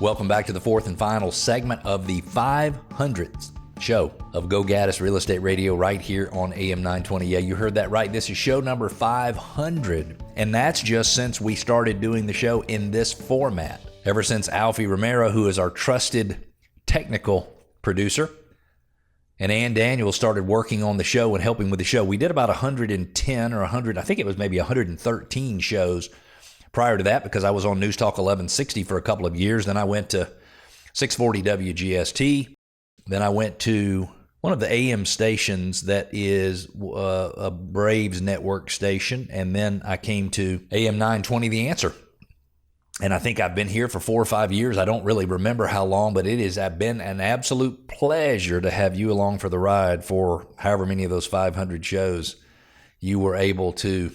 Welcome back to the fourth and final segment of the 500th show of Go Gaddis Real Estate Radio right here on AM 920. Yeah, you heard that right. This is show number 500, and that's just since we started doing the show in this format. Ever since Alfie Romero, who is our trusted technical producer, and Ann Daniels started working on the show and helping with the show. We did about 110 or 100, I think it was maybe 113 shows prior to that, because I was on News Talk 1160 for a couple of years. Then I went to 640 WGST. Then I went to one of the AM stations that is a Braves network station. And then I came to AM 920, The Answer. And I think I've been here for 4 or 5 years. I don't really remember how long, but it has been an absolute pleasure to have you along for the ride for however many of those 500 shows you were able to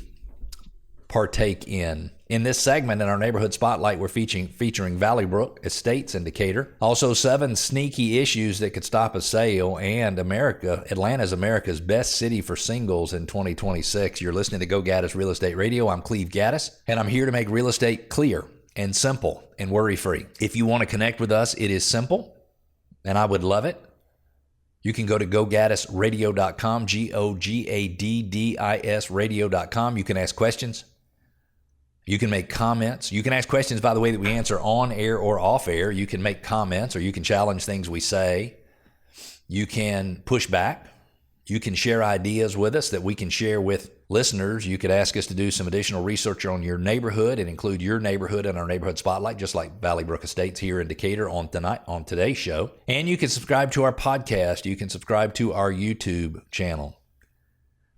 partake in. In this segment, in our Neighborhood Spotlight, we're featuring Valley Brook Estates in Decatur. Also, 7 sneaky issues that could stop a sale, and Atlanta's America's best city for singles in 2026. You're listening to Go Gaddis Real Estate Radio. I'm Cleve Gaddis, and I'm here to make real estate clear and simple and worry-free. If you want to connect with us, it is simple, and I would love it. You can go to gogaddisradio.com, GOGADDIS radio.com. You can ask questions. You can make comments. You can ask questions, by the way, that we answer on air or off air. You can make comments, or you can challenge things we say. You can push back. You can share ideas with us that we can share with listeners. You could ask us to do some additional research on your neighborhood and include your neighborhood in our Neighborhood Spotlight, just like Valley Brook Estates here in Decatur on today's show. And you can subscribe to our podcast. You can subscribe to our YouTube channel.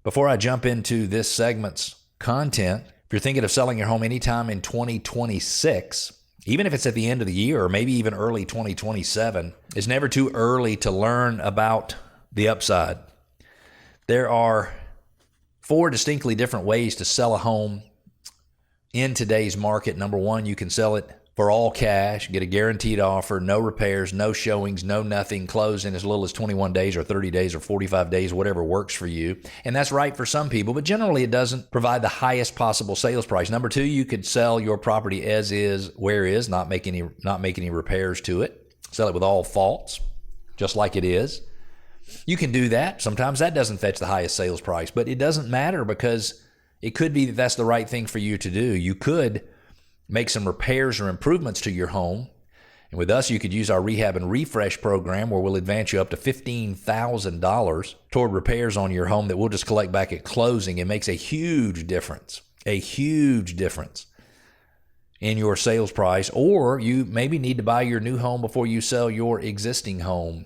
Before I jump into this segment's content, if you're thinking of selling your home anytime in 2026, even if it's at the end of the year or maybe even early 2027, it's never too early to learn about the upside. There are 4 distinctly different ways to sell a home in today's market. Number 1, you can sell it for all cash, get a guaranteed offer, no repairs, no showings, no nothing, close in as little as 21 days or 30 days or 45 days, whatever works for you. And that's right for some people, but generally it doesn't provide the highest possible sales price. Number 2, you could sell your property as is, where is, not make any repairs to it. Sell it with all faults, just like it is. You can do that. Sometimes that doesn't fetch the highest sales price, but it doesn't matter, because it could be that that's the right thing for you to do. You could make some repairs or improvements to your home. And with us, you could use our rehab and refresh program, where we'll advance you up to $15,000 toward repairs on your home that we'll just collect back at closing. It makes a huge difference in your sales price. Or you maybe need to buy your new home before you sell your existing home.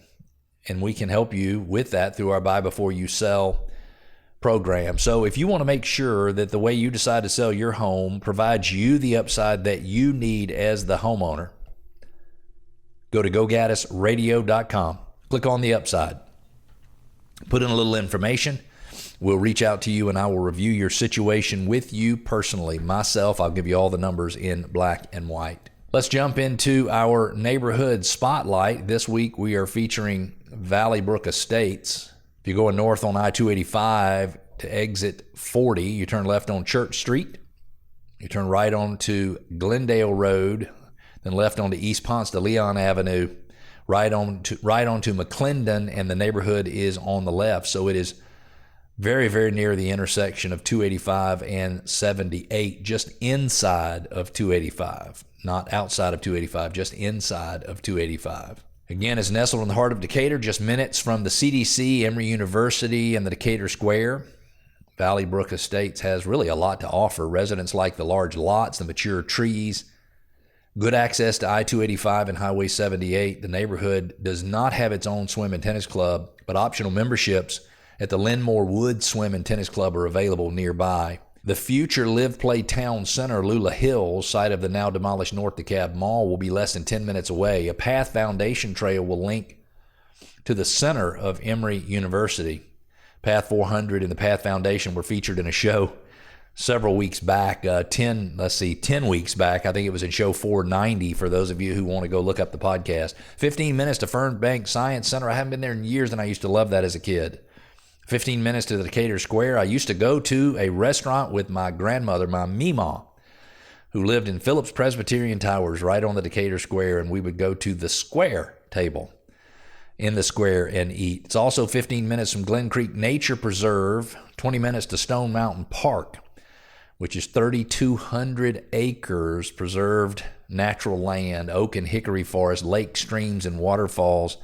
And we can help you with that through our Buy Before You Sell program. So if you want to make sure that the way you decide to sell your home provides you the upside that you need as the homeowner, go to gogaddisradio.com, click on the upside, put in a little information. We'll reach out to you and I will review your situation with you personally. Myself, I'll give you all the numbers in black and white. Let's jump into our Neighborhood Spotlight. This week we are featuring Valley Brook Estates. If you're going north on I-285 to exit 40, you turn left on Church Street. You turn right onto Glendale Road, then left onto East Ponce de Leon Avenue, right onto McClendon, and the neighborhood is on the left. So it is very, very near the intersection of 285 and 78, just inside of 285. Not outside of 285, just inside of 285. Again, it's nestled in the heart of Decatur, just minutes from the CDC, Emory University, and the Decatur Square. Valley Brook Estates has really a lot to offer. Residents like the large lots, the mature trees, good access to I-285 and Highway 78. The neighborhood does not have its own swim and tennis club, but optional memberships at the Linmore Woods Swim and Tennis Club are available nearby. The future Live Play Town Center, Lulah Hills, site of the now demolished North DeKalb Mall, will be less than 10 minutes away. A path foundation trail will link to the center of Emory University. Path 400 and the Path Foundation were featured in a show several weeks back, 10 weeks back. I think it was in show 490 for those of you who want to go look up the podcast. 15 minutes to Fernbank Science Center. I haven't been there in years, and I used to love that as a kid. 15 minutes to the Decatur Square. I used to go to a restaurant with my grandmother, my Meemaw, who lived in Phillips Presbyterian Towers right on the Decatur Square, and we would go to the Square table in the Square and eat. It's also 15 minutes from Glen Creek Nature Preserve, 20 minutes to Stone Mountain Park, which is 3,200 acres preserved natural land, oak and hickory forest, lakes, streams, and waterfalls.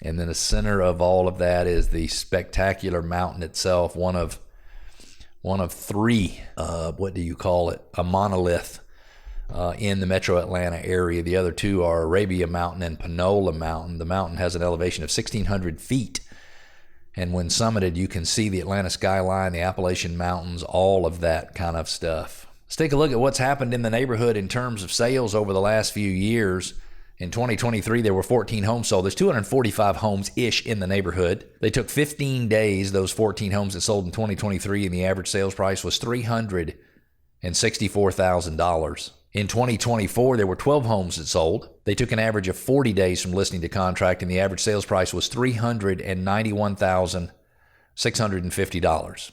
And then the center of all of that is the spectacular mountain itself, one of three, a monolith in the metro Atlanta area. The other two are Arabia Mountain and Panola Mountain. The mountain has an elevation of 1,600 feet. And when summited, you can see the Atlanta skyline, the Appalachian Mountains, all of that kind of stuff. Let's take a look at what's happened in the neighborhood in terms of sales over the last few years. In 2023, there were 14 homes sold. There's 245 homes-ish in the neighborhood. They took 15 days, those 14 homes that sold in 2023, and the average sales price was $364,000. In 2024, there were 12 homes that sold. They took an average of 40 days from listing to contract, and the average sales price was $391,650.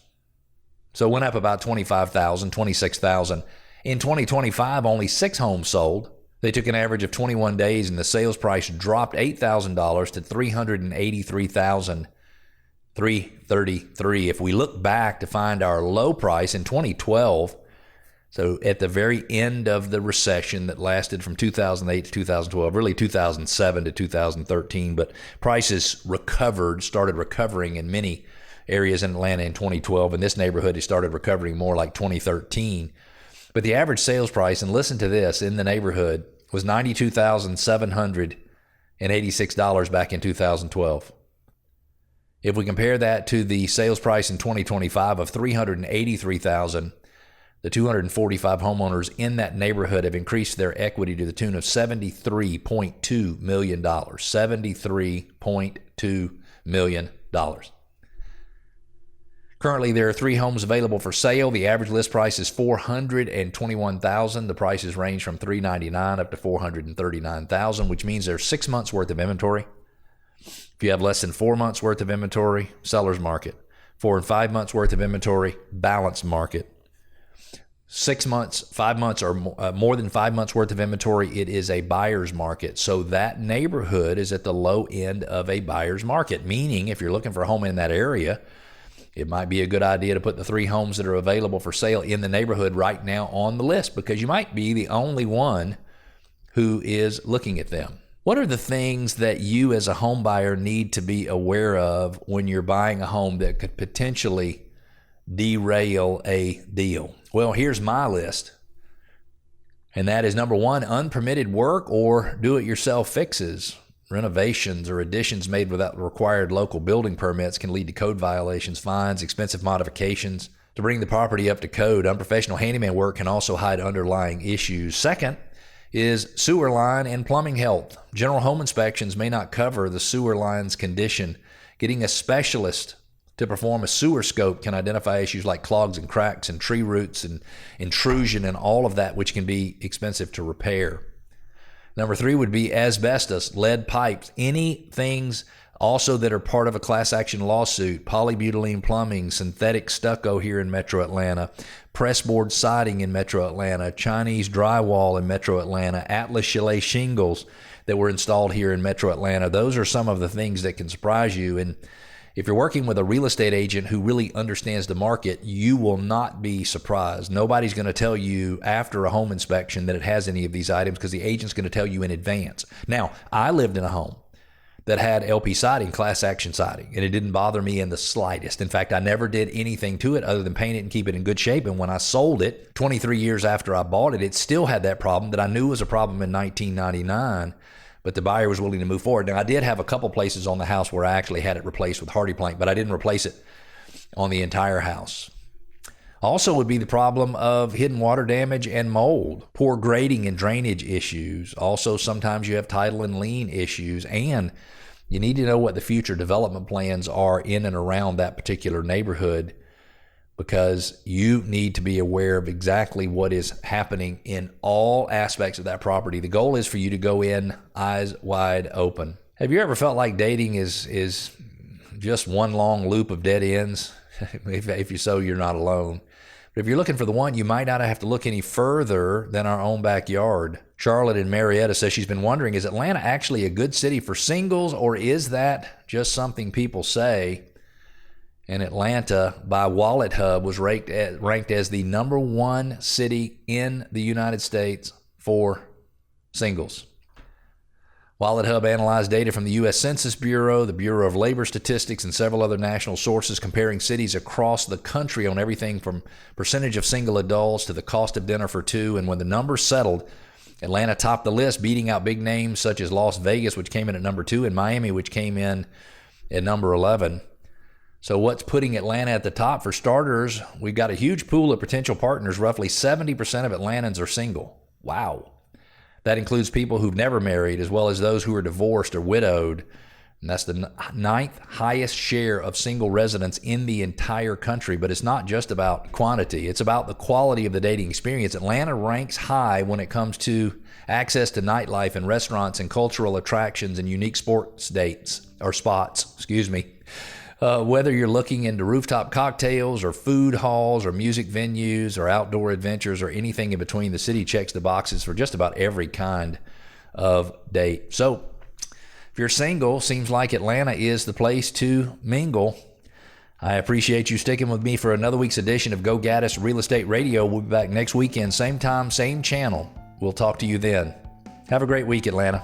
So it went up about $25,000, $26,000. In 2025, only 6 homes sold. They took an average of 21 days, and the sales price dropped $8,000 to $383,333. If we look back to find our low price in 2012, so at the very end of the recession that lasted from 2008 to 2012, really 2007 to 2013, but prices started recovering in many areas in Atlanta in 2012, and this neighborhood has started recovering more like 2013. But the average sales price, and listen to this, in the neighborhood was $92,786 back in 2012. If we compare that to the sales price in 2025 of $383,000, the 245 homeowners in that neighborhood have increased their equity to the tune of $73.2 million. $73.2 million. Currently, there are 3 homes available for sale. The average list price is $421,000. The prices range from $399,000 up to $439,000, which means there's 6 months worth of inventory. If you have less than 4 months worth of inventory, seller's market. 4 and 5 months worth of inventory, balanced market. 6 months, 5 months, or more than 5 months worth of inventory, it is a buyer's market. So that neighborhood is at the low end of a buyer's market, meaning if you're looking for a home in that area, it might be a good idea to put the 3 homes that are available for sale in the neighborhood right now on the list, because you might be the only one who is looking at them. What are the things that you as a home buyer need to be aware of when you're buying a home that could potentially derail a deal? Well, here's my list. And that is number 1, unpermitted work or do-it-yourself fixes. Renovations or additions made without required local building permits can lead to code violations, fines, expensive modifications. To bring the property up to code, unprofessional handyman work can also hide underlying issues. Second is sewer line and plumbing health. General home inspections may not cover the sewer line's condition. Getting a specialist to perform a sewer scope can identify issues like clogs and cracks and tree roots and intrusion and all of that, which can be expensive to repair. Number 3 would be asbestos, lead pipes, any things also that are part of a class action lawsuit, polybutylene plumbing, synthetic stucco here in Metro Atlanta, pressboard siding in Metro Atlanta, Chinese drywall in Metro Atlanta, Atlas Chalet shingles that were installed here in Metro Atlanta. Those are some of the things that can surprise you. And if you're working with a real estate agent who really understands the market, you will not be surprised. Nobody's going to tell you after a home inspection that it has any of these items, because the agent's going to tell you in advance. Now, I lived in a home that had LP siding, class action siding, and it didn't bother me in the slightest. In fact, I never did anything to it other than paint it and keep it in good shape. And when I sold it 23 years after I bought it, it still had that problem that I knew was a problem in 1999. But the buyer was willing to move forward. Now, I did have a couple places on the house where I actually had it replaced with hardy plank, but I didn't replace it on the entire house. Also would be the problem of hidden water damage and mold, poor grading and drainage issues. Also, sometimes you have title and lien issues, and you need to know what the future development plans are in and around that particular neighborhood, because you need to be aware of exactly what is happening in all aspects of that property. The goal is for you to go in eyes wide open. Have you ever felt like dating is just one long loop of dead ends? If you so, you're not alone. But if you're looking for the one, you might not have to look any further than our own backyard. Charlotte in Marietta says she's been wondering, is Atlanta actually a good city for singles, or is that just something people say? And Atlanta, by Wallet Hub, was ranked as the number 1 city in the United States for singles. Wallet Hub analyzed data from the U.S. Census Bureau, the Bureau of Labor Statistics, and several other national sources comparing cities across the country on everything from percentage of single adults to the cost of dinner for two. And when the numbers settled, Atlanta topped the list, beating out big names such as Las Vegas, which came in at number 2, and Miami, which came in at number 11. So what's putting Atlanta at the top? For starters, we've got a huge pool of potential partners. Roughly 70% of Atlantans are single. Wow. That includes people who've never married, as well as those who are divorced or widowed. And that's the 9th highest share of single residents in the entire country. But it's not just about quantity. It's about the quality of the dating experience. Atlanta ranks high when it comes to access to nightlife and restaurants and cultural attractions and unique sports spots. Whether you're looking into rooftop cocktails or food halls or music venues or outdoor adventures or anything in between, the city checks the boxes for just about every kind of date. So if you're single, seems like Atlanta is the place to mingle. I appreciate you sticking with me for another week's edition of Go Gaddis Real Estate Radio. We'll be back next weekend, same time, same channel. We'll talk to you then. Have a great week, Atlanta.